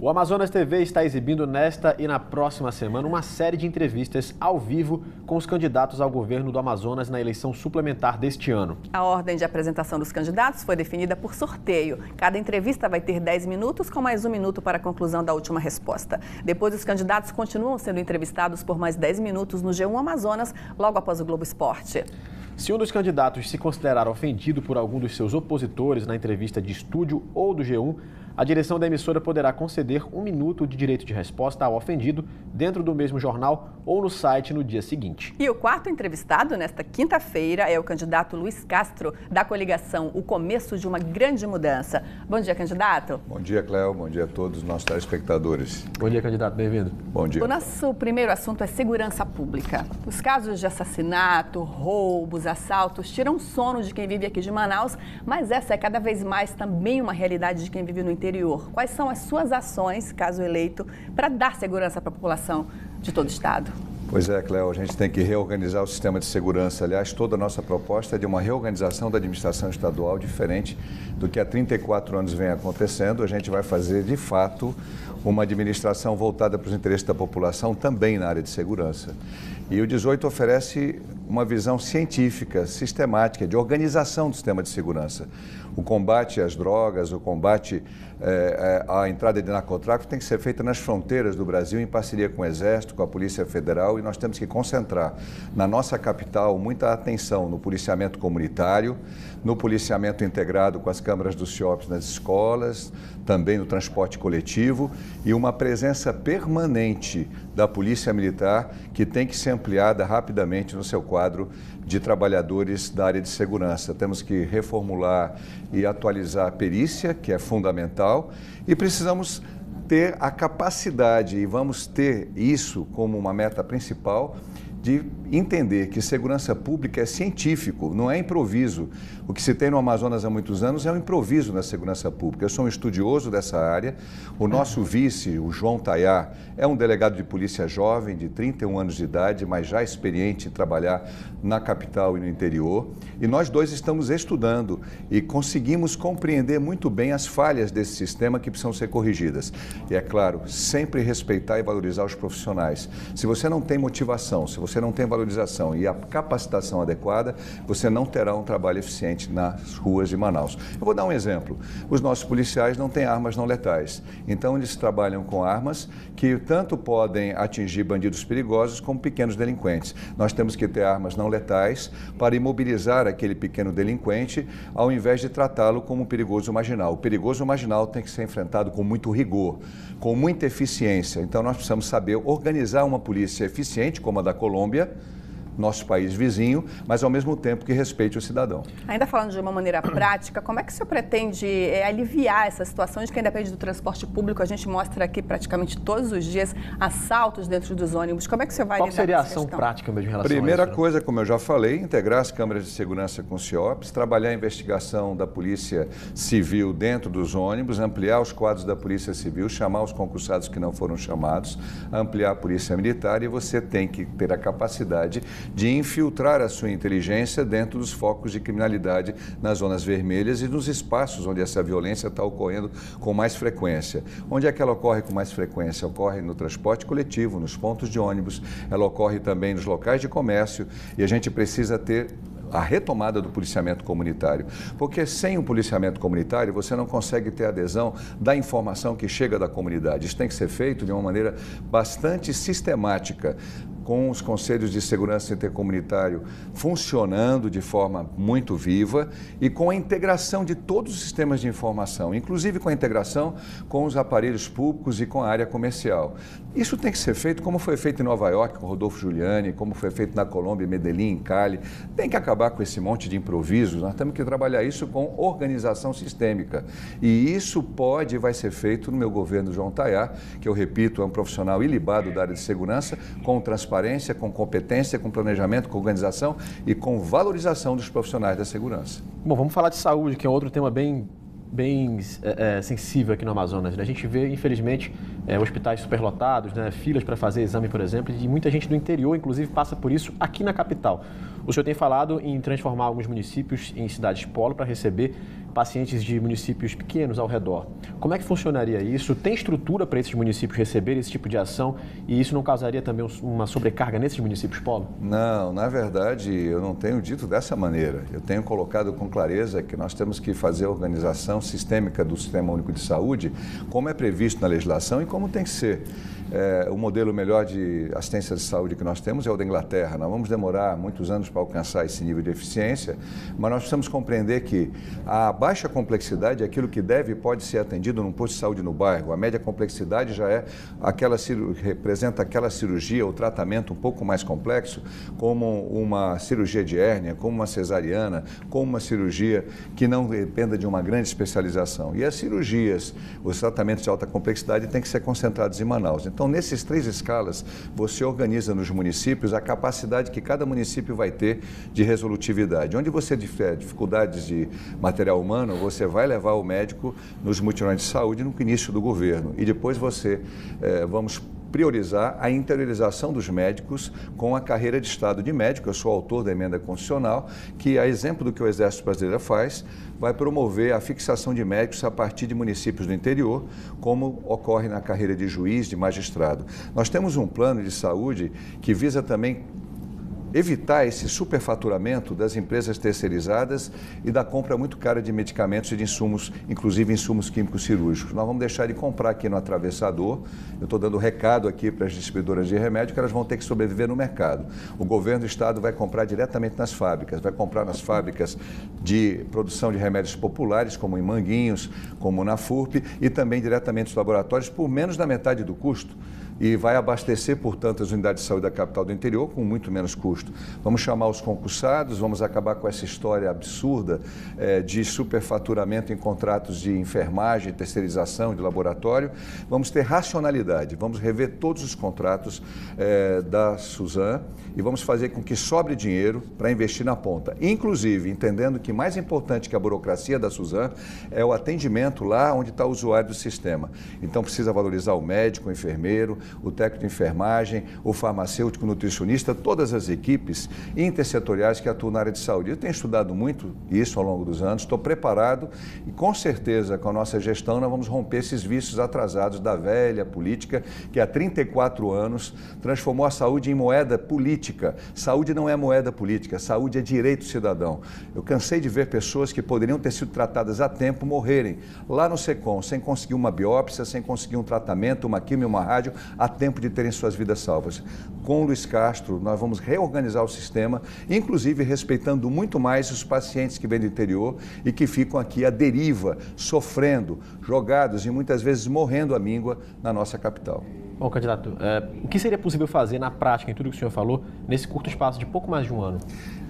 O Amazonas TV está exibindo nesta e na próxima semana uma série de entrevistas ao vivo com os candidatos ao governo do Amazonas na eleição suplementar deste ano. A ordem de apresentação dos candidatos foi definida por sorteio. Cada entrevista vai ter 10 minutos, com mais 1 minuto para a conclusão da última resposta. Depois, os candidatos continuam sendo entrevistados por mais 10 minutos no G1 Amazonas, logo após o Globo Esporte. Se um dos candidatos se considerar ofendido por algum dos seus opositores na entrevista de estúdio ou do G1, a direção da emissora poderá conceder 1 minuto de direito de resposta ao ofendido dentro do mesmo jornal ou no site no dia seguinte. E o quarto entrevistado nesta quinta-feira é o candidato Luiz Castro, da coligação O Começo de uma Grande Mudança. Bom dia, candidato. Bom dia, Cléo. Bom dia a todos os nossos telespectadores. Bom dia, candidato. Bem-vindo. Bom dia. O nosso primeiro assunto é segurança pública. Os casos de assassinato, roubos, assaltos tiram o sono de quem vive aqui de Manaus, mas essa é cada vez mais também uma realidade de quem vive no interior. Quais são as suas ações, caso eleito, para dar segurança para a população de todo o estado? Pois é, Cléo, a gente tem que reorganizar o sistema de segurança. Aliás, toda a nossa proposta é de uma reorganização da administração estadual diferente do que há 34 anos vem acontecendo. A gente vai fazer, de fato, uma administração voltada para os interesses da população também na área de segurança. E o 18 oferece uma visão científica, sistemática, de organização do sistema de segurança. O combate às drogas, o combate à entrada de narcotráfico tem que ser feito nas fronteiras do Brasil, em parceria com o Exército, com a Polícia Federal, e nós temos que concentrar na nossa capital muita atenção no policiamento comunitário, no policiamento integrado com as câmaras dos CIOPs nas escolas, também no transporte coletivo e uma presença permanente da Polícia Militar que tem que ser ampliada rapidamente no seu quadro de trabalhadores da área de segurança. Temos que reformular e atualizar a perícia, que é fundamental, e precisamos ter a capacidade, e vamos ter isso como uma meta principal, de entender que segurança pública é científico, não é improviso. O que se tem no Amazonas há muitos anos é um improviso na segurança pública. Eu sou um estudioso dessa área. O nosso vice, o João Tayá, é um delegado de polícia jovem, de 31 anos de idade, mas já experiente em trabalhar na capital e no interior. E nós dois estamos estudando e conseguimos compreender muito bem as falhas desse sistema que precisam ser corrigidas. E é claro, sempre respeitar e valorizar os profissionais. Se você não tem motivação, se você não tem valorização e a capacitação adequada, você não terá um trabalho eficiente nas ruas de Manaus. Eu vou dar um exemplo. Os nossos policiais não têm armas não letais. Então, eles trabalham com armas que tanto podem atingir bandidos perigosos como pequenos delinquentes. Nós temos que ter armas não letais para imobilizar aquele pequeno delinquente, ao invés de tratá-lo como um perigoso marginal. O perigoso marginal tem que ser enfrentado com muito rigor, com muita eficiência. Então, nós precisamos saber organizar uma polícia eficiente, como a da Colômbia, nosso país vizinho, mas ao mesmo tempo que respeite o cidadão. Ainda falando de uma maneira prática, como é que o senhor pretende aliviar essa situação de quem depende do transporte público? A gente mostra aqui praticamente todos os dias assaltos dentro dos ônibus. Como é que o senhor vai lidar com essa questão? Qual seria a ação prática mesmo em relação Primeira a isso? coisa, como eu já falei, integrar as câmaras de segurança com o CIOPs, trabalhar a investigação da Polícia Civil dentro dos ônibus, ampliar os quadros da Polícia Civil, chamar os concursados que não foram chamados, ampliar a Polícia Militar, e você tem que ter a capacidade de infiltrar a sua inteligência dentro dos focos de criminalidade nas zonas vermelhas e nos espaços onde essa violência está ocorrendo com mais frequência. Onde é que ela ocorre com mais frequência? Ocorre no transporte coletivo, nos pontos de ônibus, ela ocorre também nos locais de comércio, e a gente precisa ter a retomada do policiamento comunitário, porque sem o policiamento comunitário você não consegue ter adesão da informação que chega da comunidade. Isso tem que ser feito de uma maneira bastante sistemática, com os conselhos de segurança intercomunitário funcionando de forma muito viva e com a integração de todos os sistemas de informação, inclusive com a integração com os aparelhos públicos e com a área comercial. Isso tem que ser feito como foi feito em Nova York com Rodolfo Giuliani, como foi feito na Colômbia, em Medellín, em Cali. Tem que acabar com esse monte de improvisos, nós temos que trabalhar isso com organização sistêmica. E isso pode e vai ser feito no meu governo João Tayá, que eu repito, é um profissional ilibado da área de segurança, com transparência, com competência, com planejamento, com organização e com valorização dos profissionais da segurança. Bom, vamos falar de saúde, que é outro tema bem sensível aqui no Amazonas, né? A gente vê, infelizmente, hospitais superlotados, né? Filas para fazer exame, por exemplo, e muita gente do interior, inclusive, passa por isso aqui na capital. O senhor tem falado em transformar alguns municípios em cidades polo para receber pacientes de municípios pequenos ao redor. Como é que funcionaria isso? Tem estrutura para esses municípios receberem esse tipo de ação e isso não causaria também uma sobrecarga nesses municípios polo? Não, na verdade, eu não tenho dito dessa maneira. Eu tenho colocado com clareza que nós temos que fazer a organização sistêmica do Sistema Único de Saúde, como é previsto na legislação e como tem que ser. O modelo melhor de assistência de saúde que nós temos é o da Inglaterra. Nós vamos demorar muitos anos para alcançar esse nível de eficiência, mas nós precisamos compreender que a baixa complexidade é aquilo que deve e pode ser atendido num posto de saúde no bairro. A média complexidade já é representa aquela cirurgia ou tratamento um pouco mais complexo, como uma cirurgia de hérnia, como uma cesariana, como uma cirurgia que não dependa de uma grande especialização. E as cirurgias, os tratamentos de alta complexidade têm que ser concentrados em Manaus. Então, nesses 3 escalas, você organiza nos municípios a capacidade que cada município vai ter de resolutividade. Onde você tiver dificuldades de material humano, você vai levar o médico nos mutirões de saúde no início do governo. E depois vamos priorizar a interiorização dos médicos com a carreira de Estado de médico. Eu sou autor da emenda constitucional, que, a exemplo do que o Exército Brasileiro faz, vai promover a fixação de médicos a partir de municípios do interior, como ocorre na carreira de juiz, de magistrado. Nós temos um plano de saúde que visa também evitar esse superfaturamento das empresas terceirizadas e da compra muito cara de medicamentos e de insumos, inclusive insumos químicos cirúrgicos. Nós vamos deixar de comprar aqui no atravessador. Eu estou dando recado aqui para as distribuidoras de remédio que elas vão ter que sobreviver no mercado. O governo do estado vai comprar diretamente nas fábricas, vai comprar nas fábricas de produção de remédios populares, como em Manguinhos, como na FURP, e também diretamente nos laboratórios por menos da metade do custo. E vai abastecer, portanto, as unidades de saúde da capital do interior com muito menos custo. Vamos chamar os concursados, vamos acabar com essa história absurda de superfaturamento em contratos de enfermagem, terceirização de laboratório. Vamos ter racionalidade, vamos rever todos os contratos da Suzam e vamos fazer com que sobre dinheiro para investir na ponta. Inclusive, entendendo que mais importante que a burocracia da Suzam é o atendimento lá onde está o usuário do sistema. Então, precisa valorizar o médico, o enfermeiro, o técnico de enfermagem, o farmacêutico, o nutricionista, todas as equipes intersetoriais que atuam na área de saúde. Eu tenho estudado muito isso ao longo dos anos, estou preparado e com certeza com a nossa gestão nós vamos romper esses vícios atrasados da velha política que há 34 anos transformou a saúde em moeda política. Saúde não é moeda política, saúde é direito cidadão. Eu cansei de ver pessoas que poderiam ter sido tratadas a tempo morrerem lá no SECOM, sem conseguir uma biópsia, sem conseguir um tratamento, uma quimio, uma rádio, a tempo de terem suas vidas salvas. Com o Luiz Castro, nós vamos reorganizar o sistema, inclusive respeitando muito mais os pacientes que vêm do interior e que ficam aqui à deriva, sofrendo, jogados e muitas vezes morrendo à míngua na nossa capital. Bom, candidato, o que seria possível fazer na prática, em tudo que o senhor falou, nesse curto espaço de pouco mais de um ano?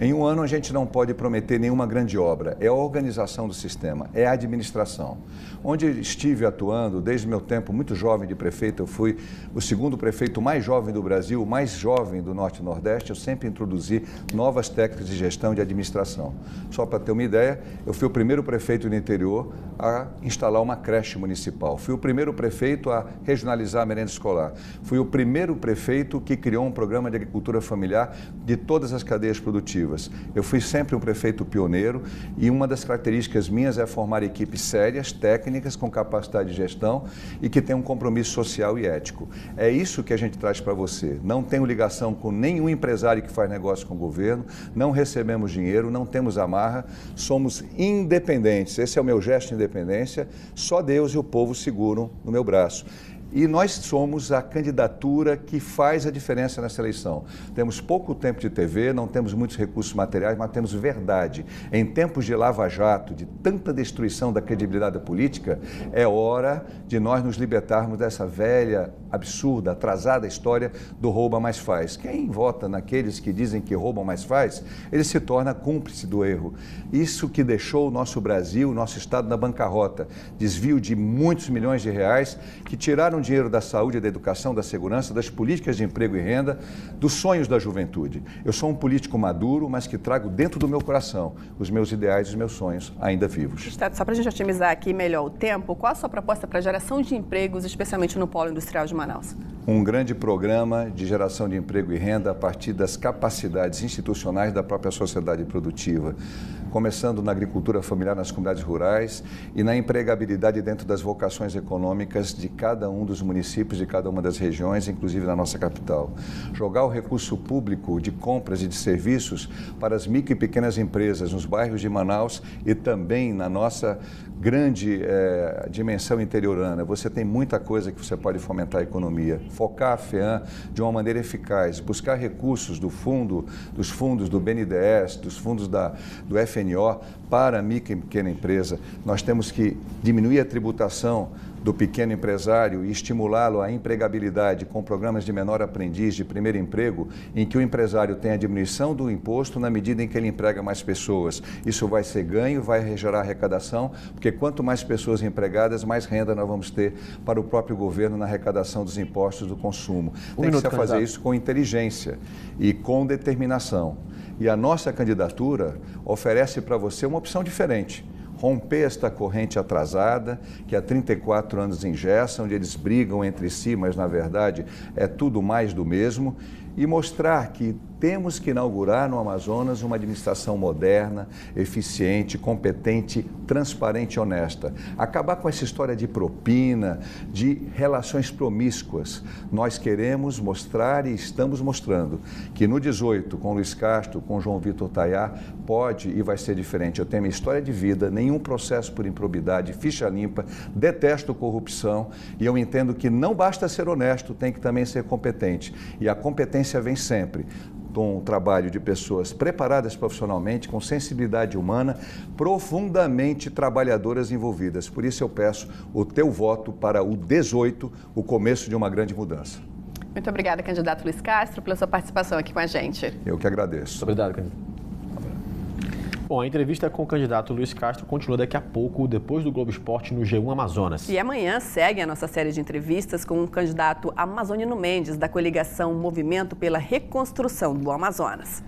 Em um ano a gente não pode prometer nenhuma grande obra, é a organização do sistema, é a administração. Onde estive atuando, desde meu tempo muito jovem de prefeito, eu fui o segundo prefeito mais jovem do Brasil, o mais jovem do Norte e Nordeste, eu sempre introduzi novas técnicas de gestão e de administração. Só para ter uma ideia, eu fui o primeiro prefeito do interior a instalar uma creche municipal, fui o primeiro prefeito a regionalizar a merenda escolar, fui o primeiro prefeito que criou um programa de agricultura familiar de todas as cadeias produtivas. Eu fui sempre um prefeito pioneiro e uma das características minhas é formar equipes sérias, técnicas, com capacidade de gestão e que tenham um compromisso social e ético. É isso que a gente traz para você. Não tenho ligação com nenhum empresário que faz negócio com o governo, não recebemos dinheiro, não temos amarra, somos independentes. Esse é o meu gesto de independência, só Deus e o povo seguram no meu braço. E nós somos a candidatura que faz a diferença nessa eleição. Temos pouco tempo de TV, não temos muitos recursos materiais, mas temos verdade. Em tempos de lava-jato, de tanta destruição da credibilidade da política, é hora de nós nos libertarmos dessa velha, absurda, atrasada história do rouba mais faz. Quem vota naqueles que dizem que roubam mais faz, ele se torna cúmplice do erro. Isso que deixou o nosso Brasil, o nosso Estado na bancarrota. Desvio de muitos milhões de reais que tiraram dinheiro da saúde, da educação, da segurança, das políticas de emprego e renda, dos sonhos da juventude. Eu sou um político maduro, mas que trago dentro do meu coração os meus ideais e os meus sonhos ainda vivos. Estado, só para a gente otimizar aqui melhor o tempo, qual a sua proposta para a geração de empregos, especialmente no polo industrial de Manaus? um grande programa de geração de emprego e renda a partir das capacidades institucionais da própria sociedade produtiva, começando na agricultura familiar nas comunidades rurais e na empregabilidade dentro das vocações econômicas de cada um dos municípios, de cada uma das regiões, inclusive na nossa capital. Jogar o recurso público de compras e de serviços para as micro e pequenas empresas nos bairros de Manaus e também na nossa grande dimensão interiorana. Você tem muita coisa que você pode fomentar a economia. Focar a FEAM de uma maneira eficaz, buscar recursos dos fundos do BNDES, dos fundos do FNO para a micro e pequena empresa. Nós temos que diminuir a tributação do pequeno empresário e estimulá-lo à empregabilidade com programas de menor aprendiz, de primeiro emprego, em que o empresário tem a diminuição do imposto na medida em que ele emprega mais pessoas. Isso vai ser ganho, vai gerar arrecadação, porque quanto mais pessoas empregadas, mais renda nós vamos ter para o próprio governo na arrecadação dos impostos do consumo. Tem que fazer isso com inteligência e com determinação. E a nossa candidatura oferece para você uma opção diferente. Romper esta corrente atrasada, que há 34 anos engessa, onde eles brigam entre si, mas na verdade é tudo mais do mesmo, e mostrar que temos que inaugurar no Amazonas uma administração moderna, eficiente, competente, transparente e honesta. Acabar com essa história de propina, de relações promíscuas. Nós queremos mostrar e estamos mostrando que no 18, com Luiz Castro, com João Vitor Tayá, pode e vai ser diferente. Eu tenho minha história de vida, nenhum processo por improbidade, ficha limpa, detesto corrupção e eu entendo que não basta ser honesto, tem que também ser competente. E a competência vem sempre com um trabalho de pessoas preparadas profissionalmente, com sensibilidade humana, profundamente trabalhadoras envolvidas. Por isso eu peço o teu voto para o 18, o começo de uma grande mudança. Muito obrigada, candidato Luiz Castro, pela sua participação aqui com a gente. Eu que agradeço. Obrigado, candidato. Bom, a entrevista com o candidato Luiz Castro continua daqui a pouco, depois do Globo Esporte no G1 Amazonas. E amanhã segue a nossa série de entrevistas com o candidato Amazonino Mendes, da coligação Movimento pela Reconstrução do Amazonas.